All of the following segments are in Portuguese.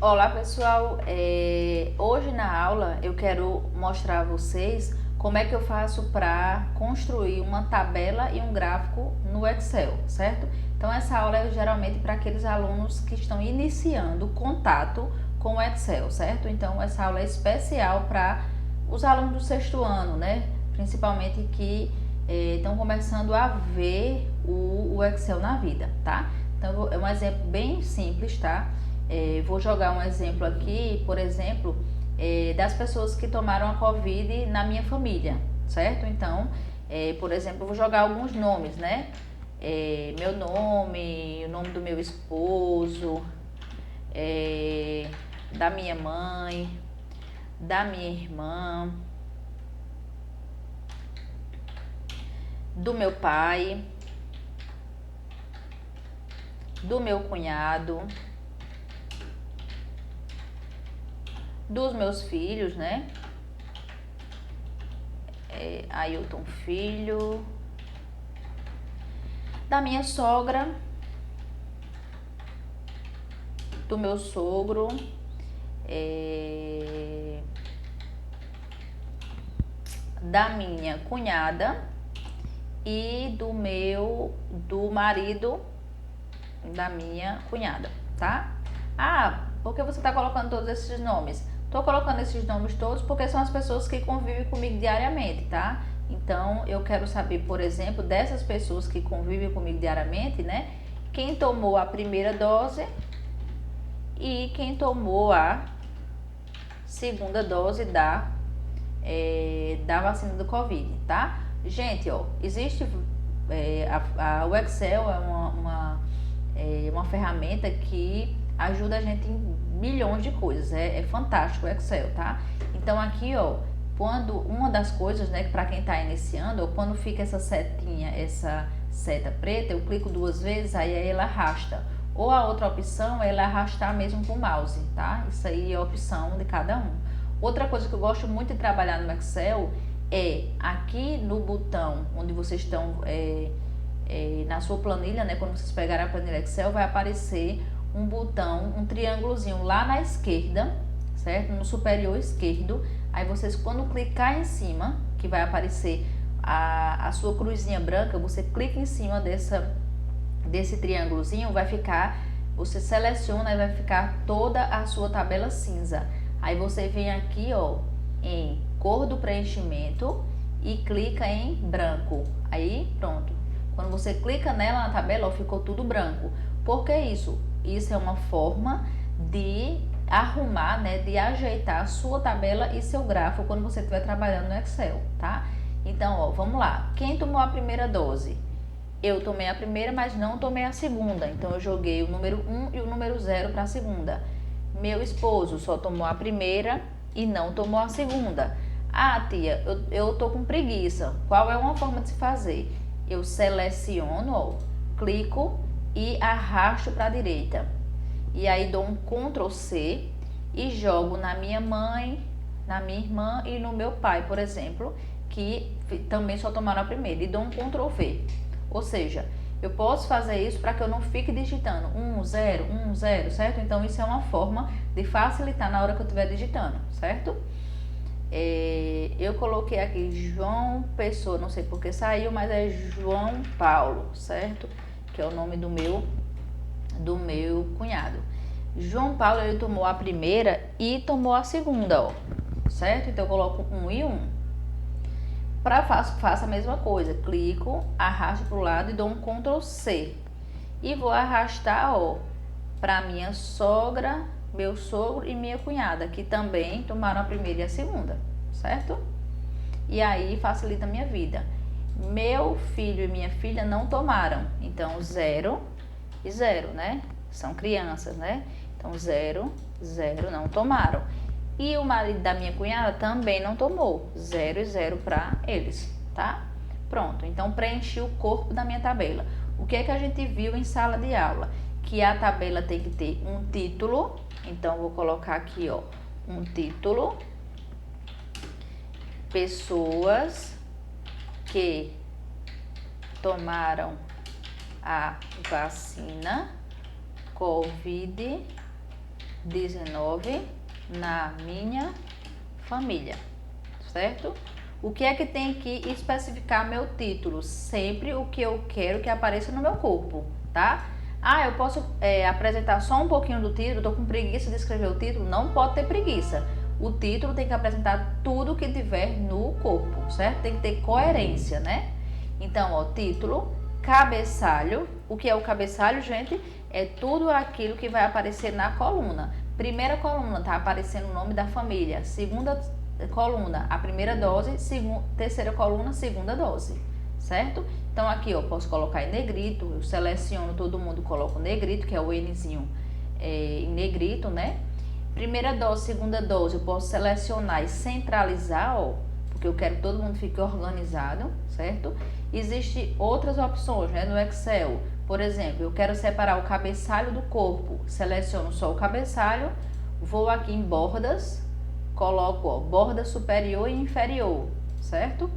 Olá pessoal, hoje na aula eu quero mostrar a vocês como é que eu faço para construir uma tabela e um gráfico no Excel, certo? Então essa aula é geralmente para aqueles alunos que estão iniciando o contato com o Excel, certo? Então essa aula é especial para os alunos do sexto ano, né? Principalmente que estão começando a ver o Excel na vida, tá? Então é um exemplo bem simples, tá? Vou jogar um exemplo aqui, por exemplo, das pessoas que tomaram a Covid na minha família, certo? Então, por exemplo, eu vou jogar alguns nomes, né? Meu nome, o nome do meu esposo, da minha mãe, da minha irmã, do meu pai, do meu cunhado, dos meus filhos, né? Ailton Filho, da minha sogra, do meu sogro, da minha cunhada e do marido da minha cunhada, tá? Ah, por que você tá colocando todos esses nomes? Tô colocando esses nomes todos porque são as pessoas que convivem comigo diariamente, tá? Então, eu quero saber, por exemplo, dessas pessoas que convivem comigo diariamente, né? Quem tomou a primeira dose e quem tomou a segunda dose da vacina do Covid, tá? Gente, ó, existe o Excel é uma ferramenta que ajuda a gente em milhões de coisas, é fantástico o Excel, tá? Então aqui, ó, quando uma das coisas, né, para quem tá iniciando, ó, quando fica essa setinha, essa seta preta, eu clico duas vezes, aí ela arrasta. Ou a outra opção é ela arrastar mesmo com o mouse, tá? Isso aí é a opção de cada um. Outra coisa que eu gosto muito de trabalhar no Excel é aqui no botão onde vocês estão na sua planilha, né? Quando vocês pegarem a planilha Excel, vai aparecer um botão, um triângulozinho lá na esquerda, certo? No superior esquerdo. Aí vocês, quando clicar em cima, que vai aparecer a sua cruzinha branca, você clica em cima desse triângulozinho, vai ficar, você seleciona e vai ficar toda a sua tabela cinza. Aí você vem aqui, ó, em cor do preenchimento e clica em branco. Aí, pronto. Quando você clica nela na tabela, ó, ficou tudo branco. Por que isso? Isso é uma forma de arrumar, né, de ajeitar a sua tabela e seu gráfico quando você estiver trabalhando no Excel, tá? Então, ó, vamos lá. Quem tomou a primeira dose? Eu tomei a primeira, mas não tomei a segunda. Então, eu joguei o número 1 e o número 0 para a segunda. Meu esposo só tomou a primeira e não tomou a segunda. Ah, tia, eu tô com preguiça. Qual é uma forma de se fazer? Eu seleciono, ó, clico e arrasto para a direita. E aí dou um Ctrl C e jogo na minha mãe, na minha irmã e no meu pai, por exemplo, que também só tomaram a primeira. E dou um Ctrl V. Ou seja, eu posso fazer isso para que eu não fique digitando 1, 0, 1, 0, certo? Então, isso é uma forma de facilitar na hora que eu estiver digitando, certo? Eu coloquei aqui João Pessoa, não sei porque saiu, mas é João Paulo, certo? Que é o nome do meu cunhado. João Paulo, ele tomou a primeira e tomou a segunda, ó, certo? Então, eu coloco 1 e 1. Faço a mesma coisa, clico, arrasto para o lado e dou um Ctrl C. E vou arrastar, ó, para minha sogra, meu sogro e minha cunhada, que também tomaram a primeira e a segunda, certo? E aí facilita a minha vida. Meu filho e minha filha não tomaram, então 0 e 0, né? São crianças, né? Então 0, 0 não tomaram. E o marido da minha cunhada também não tomou. 0 e 0 para eles, tá? Pronto, então preenchi o corpo da minha tabela. O que é que a gente viu em sala de aula? Que a tabela tem que ter um título. Então, vou colocar aqui, ó, um título. Pessoas que tomaram a vacina Covid-19. 19 na minha família, certo? O que é que tem que especificar meu título? Sempre o que eu quero que apareça no meu corpo, tá? Ah, eu posso apresentar só um pouquinho do título, tô com preguiça de escrever o título? Não pode ter preguiça. O título tem que apresentar tudo que tiver no corpo, certo? Tem que ter coerência, né? Então, ó, título, cabeçalho. O que é o cabeçalho, gente? É tudo aquilo que vai aparecer na coluna. Primeira coluna, tá aparecendo o nome da família. Segunda coluna, a primeira dose. Terceira coluna, segunda dose, certo? Então, aqui, ó, posso colocar em negrito. Eu seleciono todo mundo, coloco negrito, que é o Nzinho em negrito, né? Primeira dose, segunda dose, eu posso selecionar e centralizar, ó, porque eu quero que todo mundo fique organizado, certo? Existem outras opções, né, no Excel. Por exemplo, eu quero separar o cabeçalho do corpo. Seleciono só o cabeçalho, vou aqui em bordas, coloco, ó, borda superior e inferior, certo?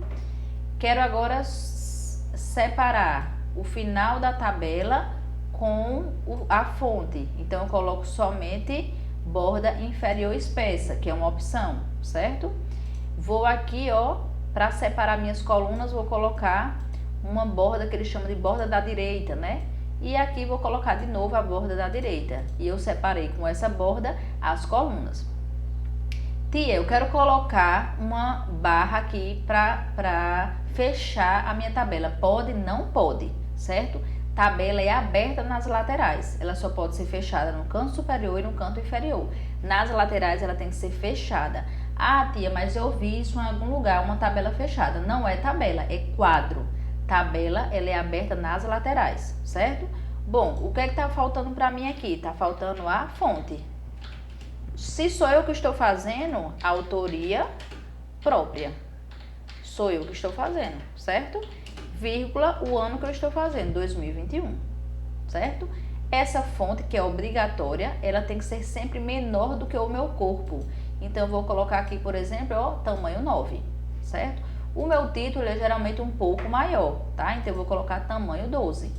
Quero agora separar o final da tabela com a fonte. Então, eu coloco somente borda inferior espessa, que é uma opção, certo? Vou aqui, ó, para separar minhas colunas, vou colocar uma borda que eles chamam de borda da direita, né? E aqui vou colocar de novo a borda da direita. E eu separei com essa borda as colunas. Tia, eu quero colocar uma barra aqui para fechar a minha tabela. Pode? Não pode, certo? Tabela é aberta nas laterais. Ela só pode ser fechada no canto superior e no canto inferior. Nas laterais ela tem que ser fechada. Ah, tia, mas eu vi isso em algum lugar, uma tabela fechada. Não é tabela, é quadro. Tabela, ela é aberta nas laterais, certo? Bom, o que é que tá faltando para mim aqui? Tá faltando a fonte. Se sou eu que estou fazendo, autoria própria. Sou eu que estou fazendo, certo? Vírgula, o ano que eu estou fazendo, 2021, certo? Essa fonte, que é obrigatória, ela tem que ser sempre menor do que o meu corpo. Então, eu vou colocar aqui, por exemplo, ó, tamanho 9, certo? O meu título é geralmente um pouco maior, tá? Então, eu vou colocar tamanho 12.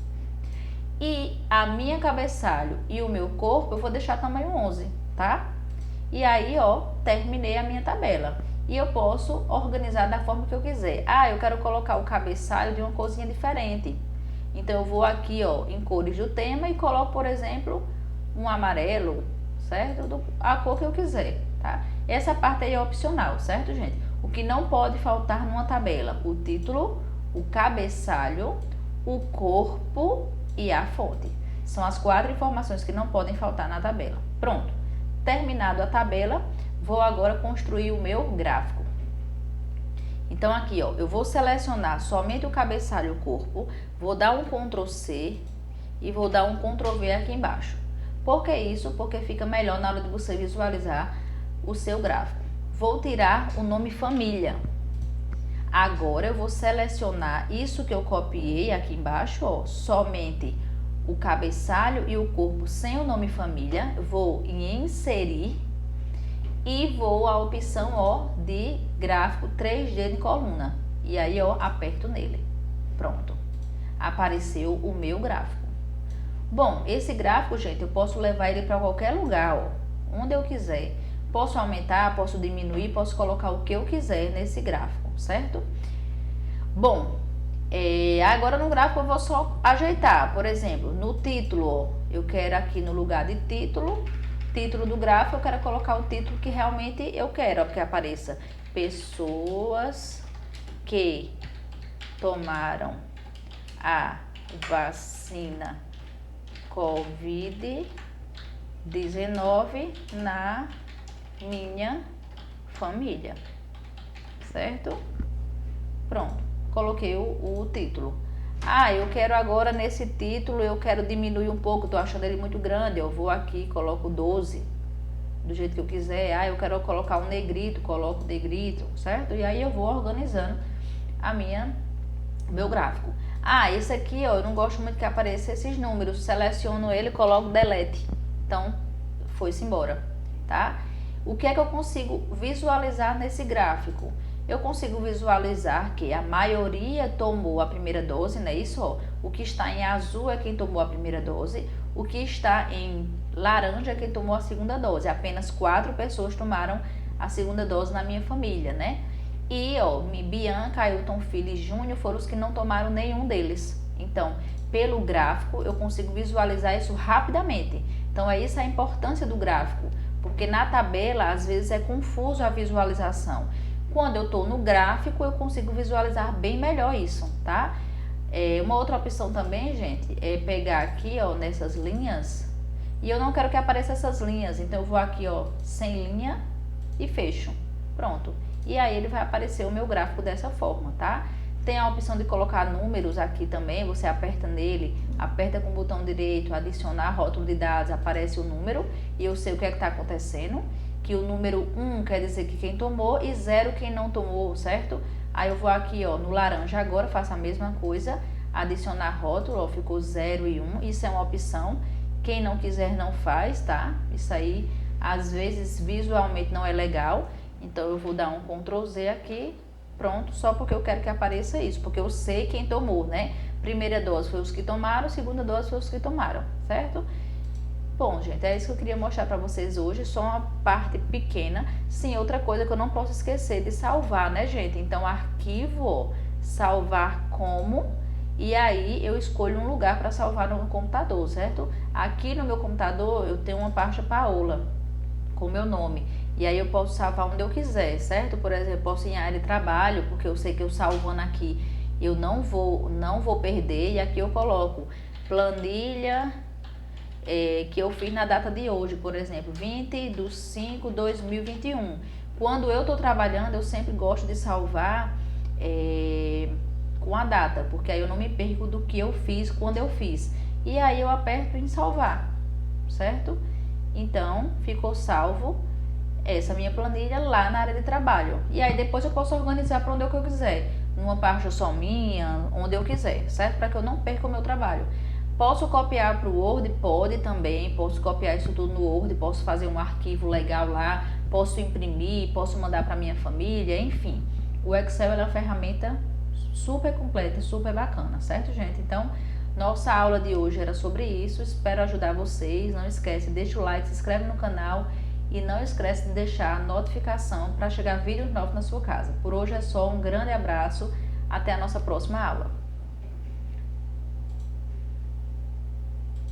E a minha cabeçalho e o meu corpo, eu vou deixar tamanho 11, tá? E aí, ó, terminei a minha tabela. E eu posso organizar da forma que eu quiser. Ah, eu quero colocar o cabeçalho de uma corzinha diferente. Então, eu vou aqui, ó, em cores do tema e coloco, por exemplo, um amarelo, certo? A cor que eu quiser, tá? Essa parte aí é opcional, certo, gente? O que não pode faltar numa tabela: o título, o cabeçalho, o corpo e a fonte. São as 4 informações que não podem faltar na tabela. Pronto. Terminado a tabela, vou agora construir o meu gráfico. Então, aqui, ó, eu vou selecionar somente o cabeçalho e o corpo, vou dar um Ctrl C e vou dar um Ctrl V aqui embaixo. Por que isso? Porque fica melhor na hora de você visualizar o seu gráfico. Vou tirar o nome família. Agora, eu vou selecionar isso que eu copiei aqui embaixo, ó, somente o cabeçalho e o corpo sem o nome família. Vou em inserir e vou à opção, ó, de gráfico 3D de coluna. E aí, ó, aperto nele. Pronto. Apareceu o meu gráfico. Bom, esse gráfico, gente, eu posso levar ele para qualquer lugar, ó, onde eu quiser. Posso aumentar, posso diminuir, posso colocar o que eu quiser nesse gráfico, certo? Bom, agora no gráfico eu vou só ajeitar. Por exemplo, no título, ó, eu quero aqui no lugar de título do gráfico, eu quero colocar o título que realmente eu quero, ó, que apareça pessoas que tomaram a vacina Covid-19 na minha família, certo? Pronto, coloquei o título. Ah, eu quero agora nesse título, eu quero diminuir um pouco, tô achando ele muito grande, eu vou aqui, coloco 12, do jeito que eu quiser. Ah, eu quero colocar um negrito, coloco negrito, certo? E aí eu vou organizando meu gráfico. Ah, esse aqui, ó, eu não gosto muito que apareça esses números, seleciono ele e coloco delete. Então, foi-se embora, tá? O que é que eu consigo visualizar nesse gráfico? Eu consigo visualizar que a maioria tomou a primeira dose, não é isso? Ó, o que está em azul é quem tomou a primeira dose, o que está em laranja quem tomou a segunda dose. Apenas 4 pessoas tomaram a segunda dose na minha família, né? E, ó, Bianca, Ailton Filho e Júnior foram os que não tomaram nenhum deles. Então, pelo gráfico, eu consigo visualizar isso rapidamente. Então, é isso a importância do gráfico, porque na tabela, às vezes, é confuso a visualização. Quando eu estou no gráfico, eu consigo visualizar bem melhor isso, tá? Uma outra opção também, gente, é pegar aqui, ó, nessas linhas, e eu não quero que apareça essas linhas, então eu vou aqui, ó, sem linha e fecho. Pronto. E aí ele vai aparecer o meu gráfico dessa forma, tá? Tem a opção de colocar números aqui também, você aperta nele, aperta com o botão direito, adicionar rótulo de dados, aparece o número e eu sei o que é que tá acontecendo, que o número 1 quer dizer que quem tomou e 0 quem não tomou, certo? Aí eu vou aqui, ó, no laranja agora, faço a mesma coisa, adicionar rótulo, ó, ficou 0 e 1, isso é uma opção, quem não quiser não faz, tá? Isso aí, às vezes, visualmente não é legal, então eu vou dar um Ctrl Z aqui, pronto, só porque eu quero que apareça isso, porque eu sei quem tomou, né? Primeira dose foi os que tomaram, segunda dose foi os que tomaram, certo? Bom, gente, é isso que eu queria mostrar para vocês hoje, só uma parte pequena. Sim, outra coisa que eu não posso esquecer de salvar, né, gente? Então, arquivo, ó, salvar como, e aí eu escolho um lugar para salvar no computador, certo? Aqui no meu computador eu tenho uma pasta Paola, com o meu nome, e aí eu posso salvar onde eu quiser, certo? Por exemplo, eu posso ir em área de trabalho, porque eu sei que eu salvando aqui eu não vou perder, e aqui eu coloco planilha que eu fiz na data de hoje, por exemplo, 20/5/2021. Quando eu estou trabalhando, eu sempre gosto de salvar com a data, porque aí eu não me perco do que eu fiz quando eu fiz. E aí eu aperto em salvar, certo? Então, ficou salvo essa minha planilha lá na área de trabalho. E aí depois eu posso organizar para onde eu quiser, numa pasta só minha, onde eu quiser, certo? Para que eu não perca o meu trabalho. Posso copiar para o Word? Pode também, posso copiar isso tudo no Word, posso fazer um arquivo legal lá, posso imprimir, posso mandar para minha família, enfim. O Excel é uma ferramenta super completa, super bacana, certo, gente? Então, nossa aula de hoje era sobre isso, espero ajudar vocês. Não esquece, deixa o like, se inscreve no canal e não esquece de deixar a notificação para chegar vídeos novos na sua casa. Por hoje é só, um grande abraço, até a nossa próxima aula.